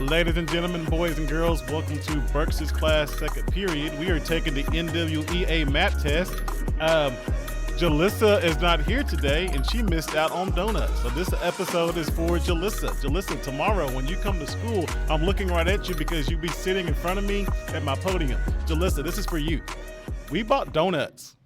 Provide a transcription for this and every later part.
Ladies and gentlemen, boys and girls, welcome to Burks' class second period. We are taking the NWEA map test. Jalissa is not here today, and she missed out on donuts. So this episode is for Jalissa. Jalissa, tomorrow when you come to school, I'm looking right at you because you be sitting in front of me at my podium. Jalissa, this is for you. We bought donuts.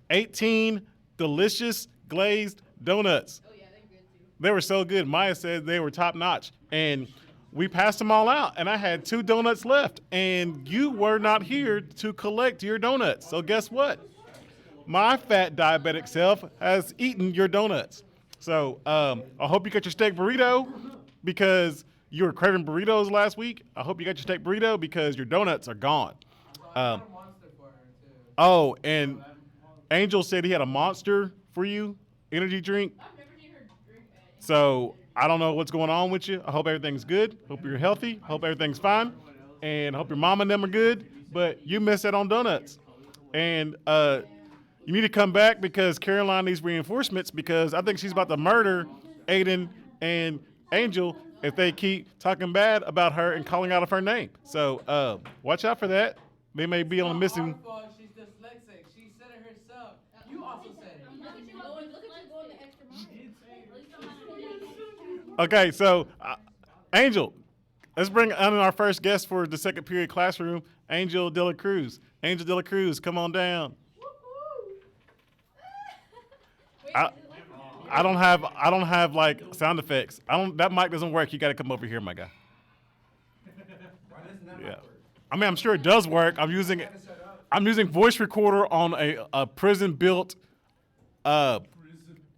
18 delicious glazed donuts. Oh yeah, they're good too. They were so good. Maya said they were top notch. And we passed them all out, and I had 2 donuts left, and you were not here to collect your donuts. So guess what? My fat diabetic self has eaten your donuts. So I hope you got your steak burrito because you were craving burritos last week. I hope you got your steak burrito because your donuts are gone. Oh, and Angel said he had a Monster for you, energy drink. I've never seen her drink that. So I don't know what's going on with you. I hope everything's good. Hope you're healthy. Hope everything's fine. And I hope your mom and them are good. But you missed out on donuts. And you need to come back because Caroline needs reinforcements because I think she's about to murder Aiden and Angel if they keep talking bad about her and calling out of her name. So watch out for that. They may be on a missing. She's dyslexic. She said it herself. You also said it. Look at you going the extra mile. Okay, so Angel, let's bring on our first guest for the second period classroom, Angel De La Cruz. Angel De La Cruz, come on down. I don't have like sound effects. That mic doesn't work. You got to come over here, my guy. Yeah. I mean, I'm sure it does work. I'm using voice recorder on a prison built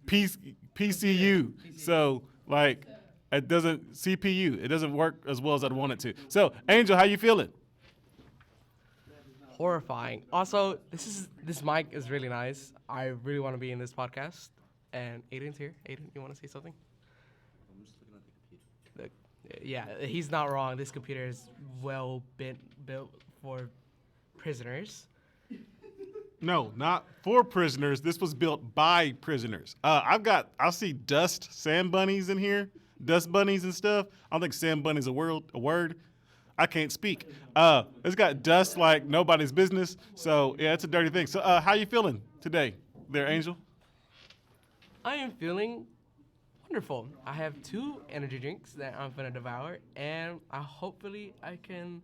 PCU. So like it doesn't CPU. It doesn't work as well as I'd want it to. So Angel, how you feeling? Horrifying. Also, this mic is really nice. I really want to be in this podcast. And Aiden's here. Aiden, you want to say something? I'm just looking at the computer. Yeah, he's not wrong. This computer is well built for prisoners. No, not for prisoners. This was built by prisoners. I see sand bunnies in here, dust bunnies and stuff. I don't think sand bunny's a word. I can't speak. It's got dust like nobody's business. So yeah, it's a dirty thing. So how you feeling today, there, Angel? I am feeling wonderful. I have 2 energy drinks that I'm gonna devour, and hopefully I can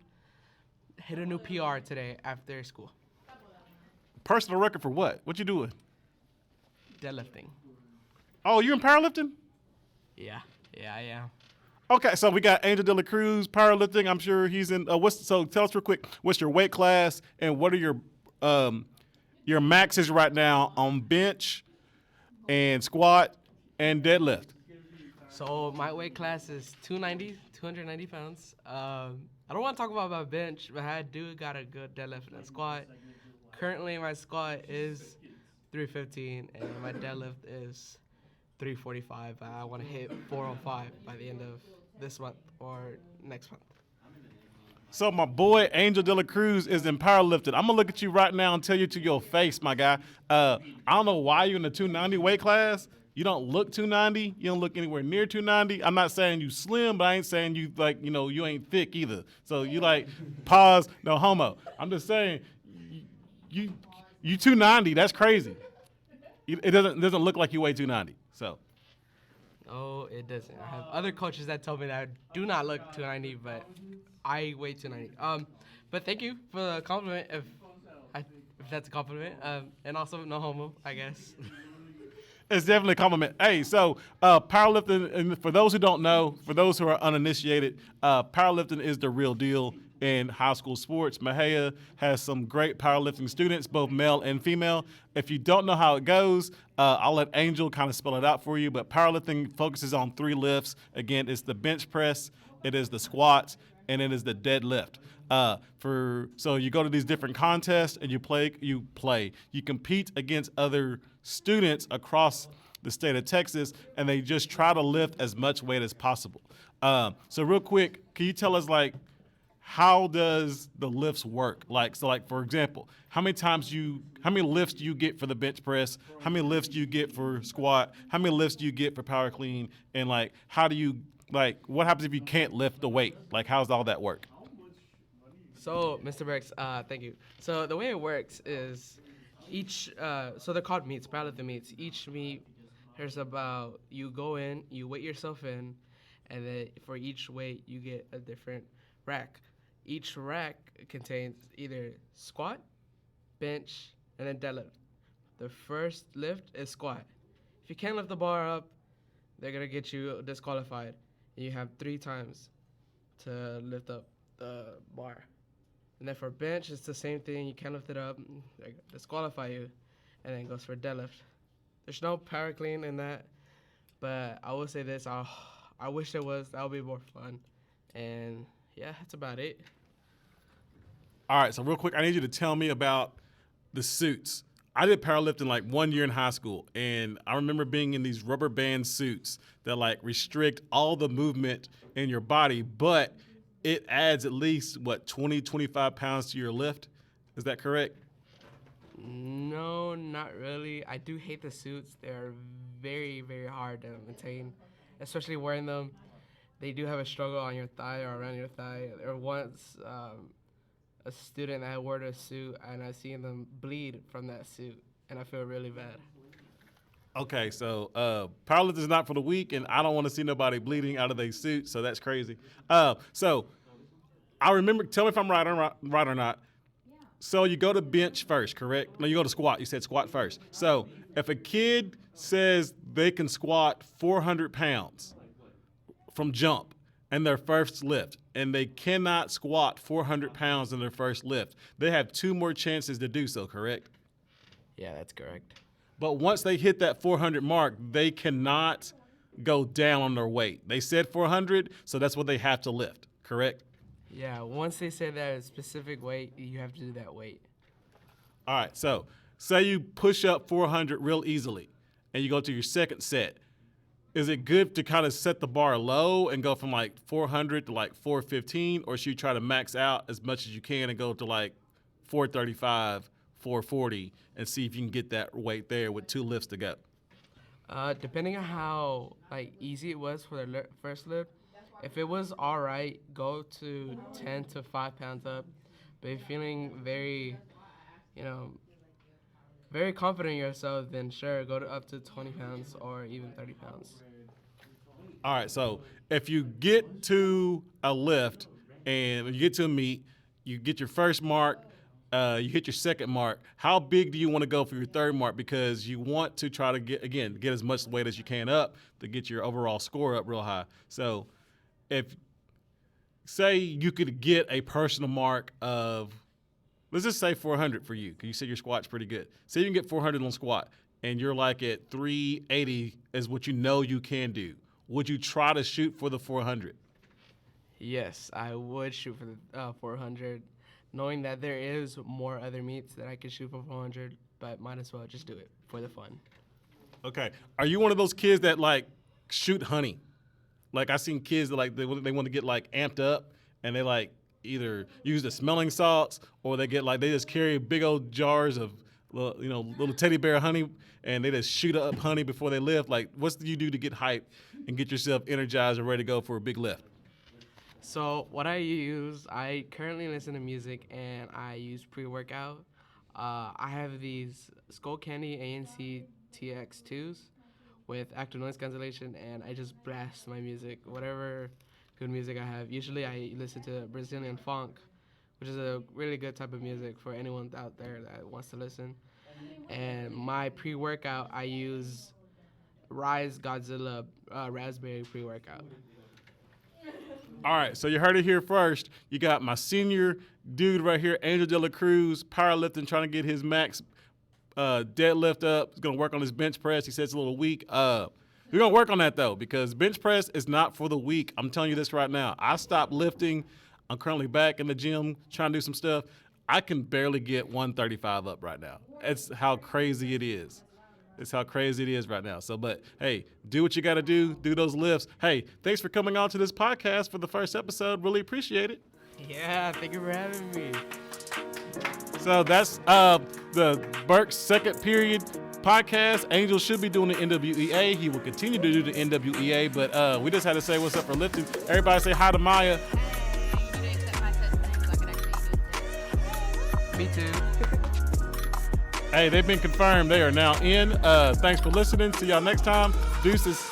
hit a new PR today after school. Personal record for what? What you doing? Deadlifting. Oh, you're in powerlifting? Yeah, I am. Okay, so we got Angel De La Cruz, powerlifting. I'm sure he's in. So tell us real quick, what's your weight class and what are your maxes right now on bench and squat and deadlift? So my weight class is 290 pounds. I don't want to talk about my bench, but I do got a good deadlift and a squat. Currently, my squat is 315, and my deadlift is 345. I want to hit 405 by the end of this month or next month. So my boy Angel De La Cruz is in powerlifting. I'm gonna look at you right now and tell you to your face, my guy. I don't know why you're in the 290 weight class. You don't look 290. You don't look anywhere near 290. I'm not saying you slim, but I ain't saying you you ain't thick either. So you pause, no homo. I'm just saying you 290. That's crazy. It doesn't look like you weigh 290. So. Oh, it doesn't. I have other coaches that told me that I do not look 290, but I weigh 290. But thank you for the compliment, if that's a compliment. And also, no homo, I guess. It's definitely a compliment. Hey, so powerlifting, and for those who don't know, for those who are uninitiated, powerlifting is the real deal in high school sports. Mexia has some great powerlifting students, both male and female. If you don't know how it goes, I'll let Angel kind of spell it out for you, but powerlifting focuses on 3 lifts. Again, it's the bench press, it is the squats, and it is the deadlift. So you go to these different contests and you compete against other students across the state of Texas, and they just try to lift as much weight as possible. So real quick, can you tell us how does the lifts work? For example, how many lifts do you get for the bench press? How many lifts do you get for squat? How many lifts do you get for power clean? And how do you Like, what happens if you can't lift the weight? Like, how's all that work? So, Mr. Burks, thank you. So the way it works is so they're called meets, powerlifting meets. Each meet, there's about, you go in, you weight yourself in, and then for each weight, you get a different rack. Each rack contains either squat, bench, and then deadlift. The first lift is squat. If you can't lift the bar up, they're going to get you disqualified. And you have 3 times to lift up the bar. And then for bench, it's the same thing. You can't lift it up, they disqualify you. And then it goes for deadlift. There's no power clean in that. But I will say this, I wish there was. That would be more fun. And yeah, that's about it. All right, so real quick, I need you to tell me about the suits. I did powerlifting like 1 year in high school, and I remember being in these rubber band suits that like restrict all the movement in your body, but it adds at least, 20, 25 pounds to your lift? Is that correct? No, not really. I do hate the suits. They're very, very hard to maintain, especially wearing them. They do have a struggle on your thigh or around your thigh. There was a student that wore a suit, and I seen them bleed from that suit, and I feel really bad. Okay, so powerlifting is not for the weak, and I don't want to see nobody bleeding out of their suit, so that's crazy. So I remember, tell me if I'm right or not. So you go to bench first, correct? No, you go to squat. You said squat first. So if a kid says they can squat 400 pounds from jump in their first lift, and they cannot squat 400 pounds in their first lift, they have 2 more chances to do so, correct? Yeah, that's correct. But once they hit that 400 mark, they cannot go down on their weight. They said 400, so that's what they have to lift, correct? Yeah, once they say that specific weight, you have to do that weight. All right, so say you push up 400 real easily, and you go to your second set. Is it good to kind of set the bar low and go from like 400 to like 415, or should you try to max out as much as you can and go to like 435, 440, and see if you can get that weight there with 2 lifts to go? Depending on how easy it was for the first lift, if it was all right, go to 10 to 5 pounds up. But if you're feeling very, very confident in yourself, then sure, go to up to 20 pounds or even 30 pounds. All right, so if you get to a lift and you get to a meet, you get your first mark, you hit your second mark, how big do you want to go for your third mark? Because you want to try to get as much weight as you can up to get your overall score up real high. So if, say you could get a personal mark of, let's just say 400 for you, because you said your squat's pretty good. Say you can get 400 on squat, and you're like at 380 is what you know you can do. Would you try to shoot for the 400? Yes, I would shoot for the 400, knowing that there is more other meets that I could shoot for 400, but might as well just do it for the fun. Okay. Are you one of those kids that like shoot honey? Like I seen kids that like they want to get like amped up, and they like either use the smelling salts, or they just carry big old jars of little teddy bear honey, and they just shoot up honey before they lift. Like, what do you do to get hyped and get yourself energized and ready to go for a big lift? So what I currently listen to music, and I use pre-workout. I have these Skull Candy ANC TX2s with active noise cancellation, and I just blast my music, whatever good music I have. Usually I listen to Brazilian funk, which is a really good type of music for anyone out there that wants to listen. And my pre-workout, I use Rise Godzilla Raspberry pre-workout. All right, so you heard it here first. You got my senior dude right here, Angel De La Cruz, powerlifting, trying to get his max deadlift up. He's going to work on his bench press. He said it's a little weak. We're going to work on that, though, because bench press is not for the weak. I'm telling you this right now. I stopped lifting. I'm currently back in the gym trying to do some stuff. I can barely get 135 up right now. It's how crazy it is. It's how crazy it is right now. So, but hey, do what you got to do those lifts. Hey, thanks for coming on to this podcast for the first episode. Really appreciate it. Yeah, thank you for having me. So that's the Burke's second period. podcast. Angel should be doing the NWEA. He will continue to do the NWEA, but we just had to say what's up for lifting. Everybody say hi to Maya. Me too. Hey, they've been confirmed. They are now in. Thanks for listening. See y'all next time. Deuces.